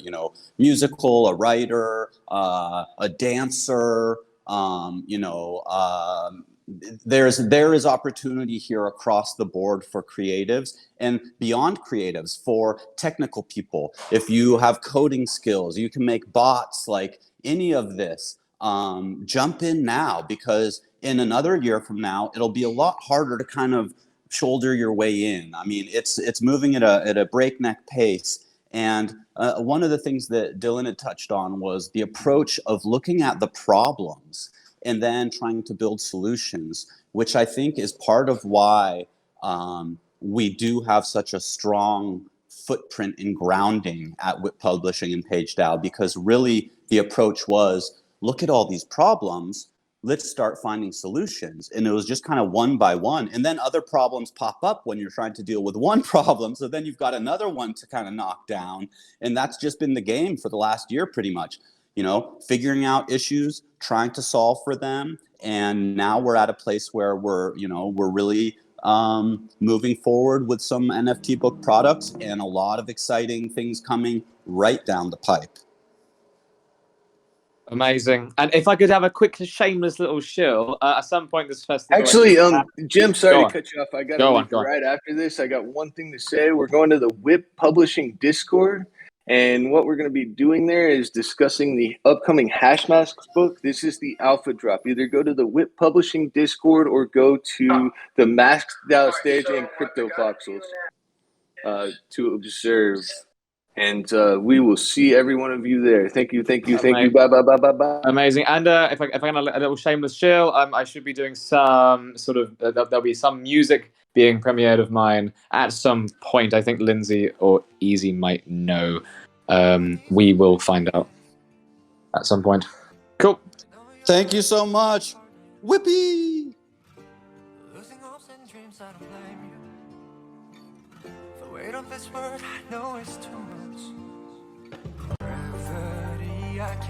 musical, a writer, a dancer, there is opportunity here across the board for creatives and beyond creatives, for technical people. If you have coding skills, you can make bots, like any of this. Jump in now, because in another year from now, it'll be a lot harder to kind of shoulder your way in. I mean, it's moving at a breakneck pace. And one of the things that Dylan had touched on was the approach of looking at the problems and then trying to build solutions, which I think is part of why we do have such a strong footprint in grounding at WIP Publishing and PageDAO, because really the approach was, look at all these problems, let's start finding solutions. And it was just kind of one by one. And then other problems pop up when you're trying to deal with one problem. So then you've got another one to kind of knock down. And that's just been the game for the last year, pretty much. Figuring out issues, trying to solve for them. And now we're at a place where we're really moving forward with some NFT book products and a lot of exciting things coming right down the pipe. Amazing. And if I could have a quick shameless little shill, at some point this festival... Actually, Jim, sorry to cut you off. I got to leave right after this. I got one thing to say. We're going to the WIP Publishing Discord, and what we're going to be doing there is discussing the upcoming Hash Masks book. This is the alpha drop. Either go to the WIP Publishing Discord or go to the Masked DAO stage and Crypto Voxels to observe. And we will see every one of you there. Thank you. Bye. Amazing. And if I can have a little shameless chill, I should be doing some sort of there'll be some music being premiered of mine at some point. I think Lindsay or Easy might know. We will find out at some point. Cool. Thank you so much. Whippy. Weight of this word, I know it's too much. Gravity, I can